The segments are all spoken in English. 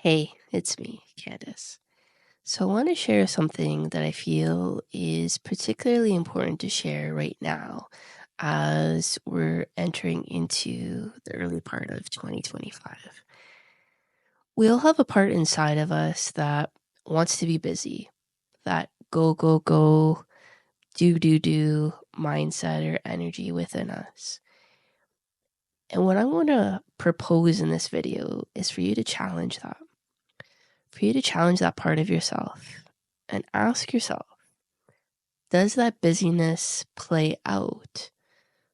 Hey, it's me, Candace. So I want to share something that I feel is particularly important to share right now as we're entering into the early part of 2025. We all have a part inside of us that wants to be busy, that go, go, go, do mindset or energy within us. And what I want to propose in this video is for you to challenge that. For you to challenge that part of yourself and ask yourself, does that busyness play out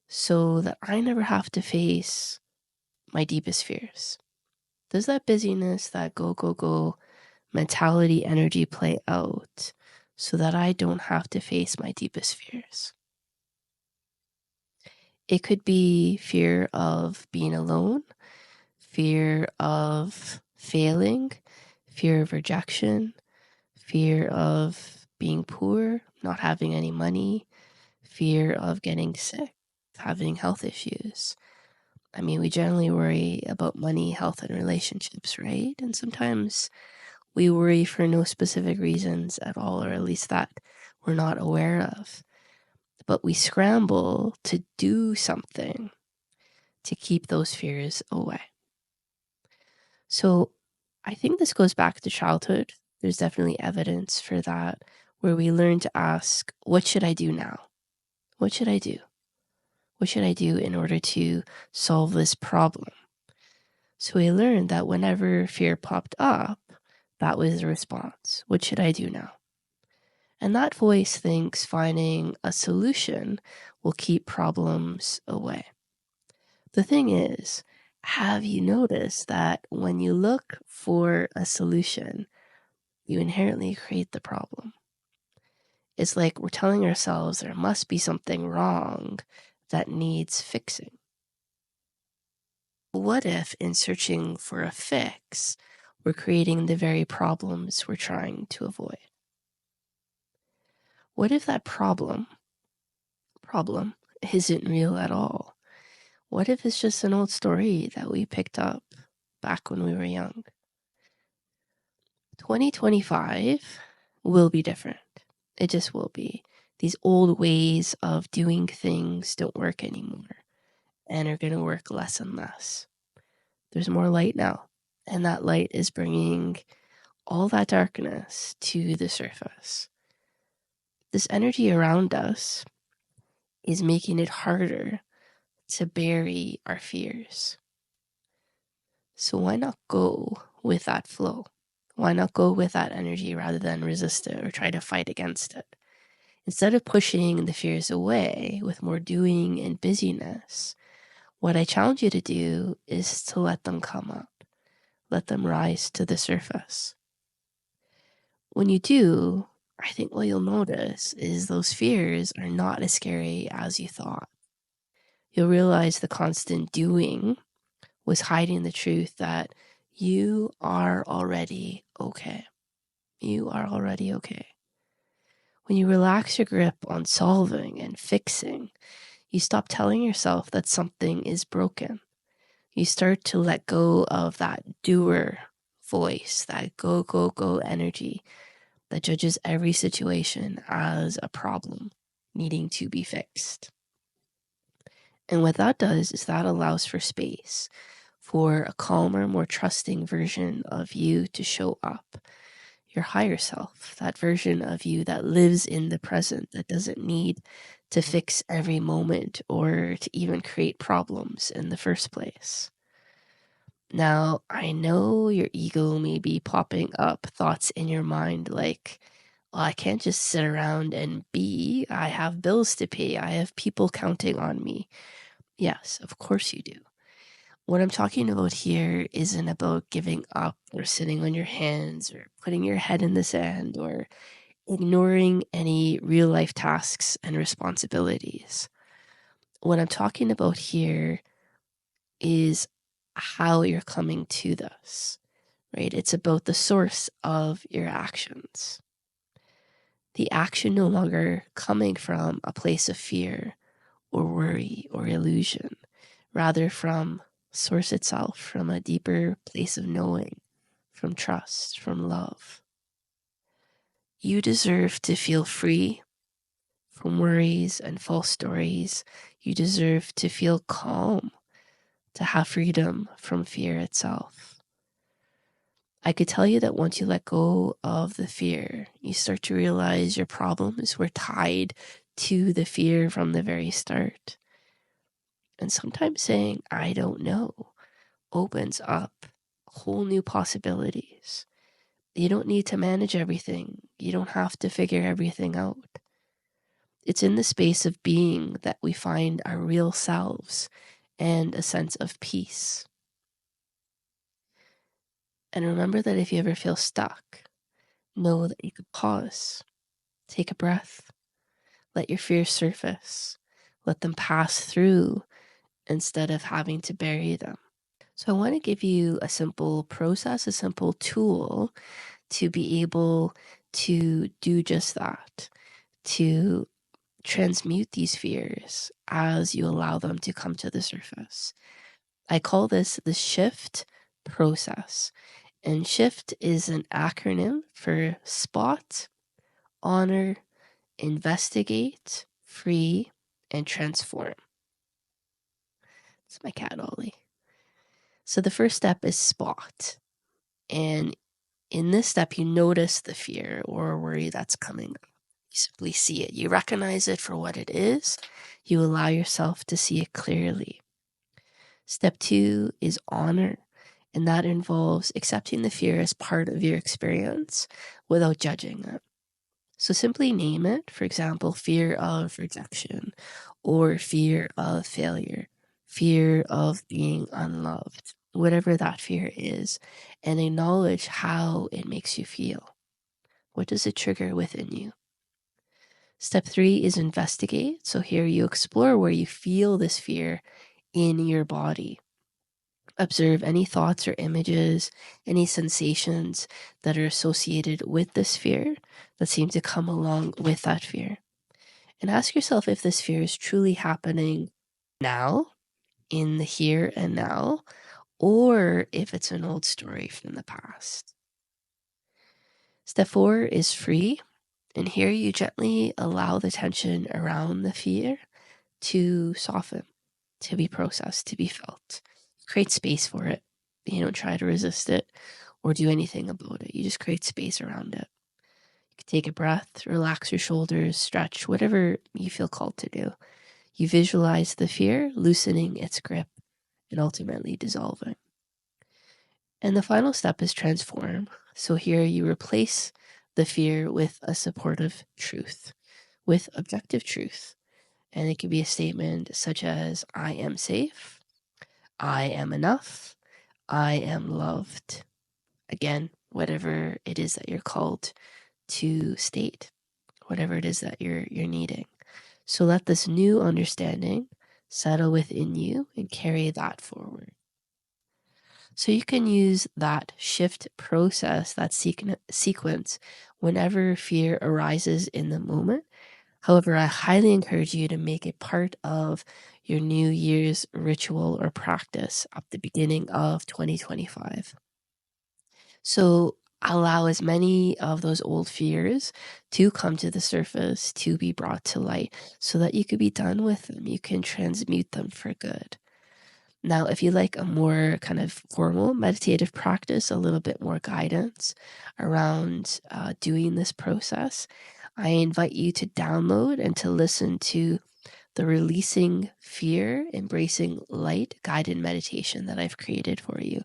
so that I never have to face my deepest fears? Does that busyness, that go, go, go mentality, energy play out so that I don't have to face my deepest fears? It could be fear of being alone, fear of failing, fear of rejection, fear of being poor, not having any money, fear of getting sick, having health issues. I mean, we generally worry about money, health, and relationships, right? And sometimes we worry for no specific reasons at all, or at least that we're not aware of. But we scramble to do something to keep those fears away. So I think this goes back to childhood. There's definitely evidence for that, where we learn to ask, what should I do now? What should I do? What should I do in order to solve this problem? So we learned that whenever fear popped up, that was the response. What should I do now? And that voice thinks finding a solution will keep problems away. The thing is, have you noticed that when you look for a solution, you inherently create the problem? It's like we're telling ourselves there must be something wrong that needs fixing. What if, in searching for a fix, we're creating the very problems we're trying to avoid? What if that problem isn't real at all? What if it's just an old story that we picked up back when we were young? 2025 will be different. It just will be. These old ways of doing things don't work anymore and are going to work less and less. There's more light now, and that light is bringing all that darkness to the surface. This energy around us is making it harder to bury our fears. So why not go with that flow? Why not go with that energy rather than resist it or try to fight against it? Instead of pushing the fears away with more doing and busyness, what I challenge you to do is to let them come up, let them rise to the surface. When you do, I think what you'll notice is those fears are not as scary as you thought. You'll realize the constant doing was hiding the truth that you are already okay. You are already okay. When you relax your grip on solving and fixing, you stop telling yourself that something is broken. You start to let go of that doer voice, that go, go, go energy that judges every situation as a problem needing to be fixed. And what that does is that allows for space for a calmer, more trusting version of you to show up. Your higher self, that version of you that lives in the present, that doesn't need to fix every moment or to even create problems in the first place. Now, I know your ego may be popping up thoughts in your mind like, well, I can't just sit around and be. I have bills to pay. I have people counting on me. Yes, of course you do. What I'm talking about here isn't about giving up or sitting on your hands or putting your head in the sand or ignoring any real life tasks and responsibilities. What I'm talking about here is how you're coming to this, right? It's about the source of your actions. The action no longer coming from a place of fear or worry or illusion, rather from source itself, from a deeper place of knowing, from trust, from love. You deserve to feel free from worries and false stories. You deserve to feel calm, to have freedom from fear itself. I could tell you that once you let go of the fear, you start to realize your problems were tied to the fear from the very start. And sometimes saying, I don't know, opens up whole new possibilities. You don't need to manage everything. You don't have to figure everything out. It's in the space of being that we find our real selves and a sense of peace. And remember that if you ever feel stuck, know that you could pause, take a breath, let your fears surface, let them pass through instead of having to bury them. So I want to give you a simple process, a simple tool to be able to do just that, to transmute these fears as you allow them to come to the surface. I call this the shift process. And shift is an acronym for spot, honor, investigate, free, and transform. It's my cat, Ollie. So the first step is spot. And in this step, you notice the fear or worry that's coming up. You simply see it. You recognize it for what it is. You allow yourself to see it clearly. Step 2 is honor. And that involves accepting the fear as part of your experience without judging it. So simply name it, for example, fear of rejection or fear of failure, fear of being unloved, whatever that fear is, and acknowledge how it makes you feel. What does it trigger within you? Step 3 is investigate. So here you explore where you feel this fear in your body. Observe any thoughts or images, any sensations that are associated with this fear that seem to come along with that fear. And ask yourself if this fear is truly happening now, in the here and now, or if it's an old story from the past. Step 4 is free. And here you gently allow the tension around the fear to soften, to be processed, to be felt. Create space for it. You don't try to resist it or do anything about it. You just create space around it. You can take a breath, relax your shoulders, stretch, whatever you feel called to do. You visualize the fear loosening its grip and ultimately dissolving. And the final step is transform. So here you replace the fear with a supportive truth, with objective truth. And it could be a statement such as, I am safe, I am enough, I am loved. Again, whatever it is that you're called to state, whatever it is that you're needing. So let this new understanding settle within you and carry that forward. So you can use that shift process, that sequence, whenever fear arises in the moment. However, I highly encourage you to make it part of your New Year's ritual or practice at the beginning of 2025. So allow as many of those old fears to come to the surface, to be brought to light, so that you could be done with them. You can transmute them for good. Now, if you like a more kind of formal meditative practice, a little bit more guidance around doing this process, I invite you to download and to listen to the Releasing Fear, Embracing Light guided meditation that I've created for you.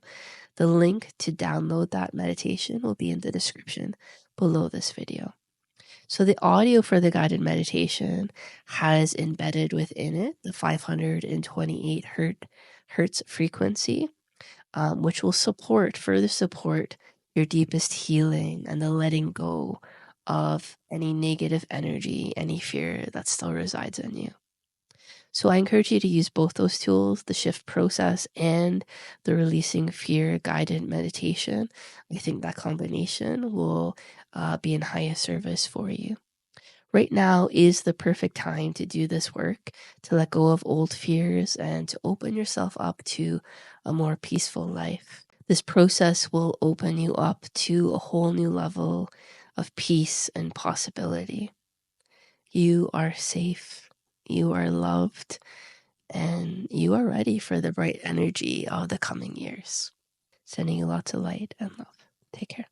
The link to download that meditation will be in the description below this video. So the audio for the guided meditation has embedded within it the 528 hertz frequency, which will further support your deepest healing and the letting go of any negative energy, any fear that still resides in you. So I encourage you to use both those tools, the shift process and the releasing fear guided meditation. I think that combination will be in highest service for you. Right now is the perfect time to do this work, to let go of old fears and to open yourself up to a more peaceful life. This process will open you up to a whole new level of peace and possibility. You are safe, you are loved, and you are ready for the bright energy of the coming years. Sending you lots of light and love. Take care.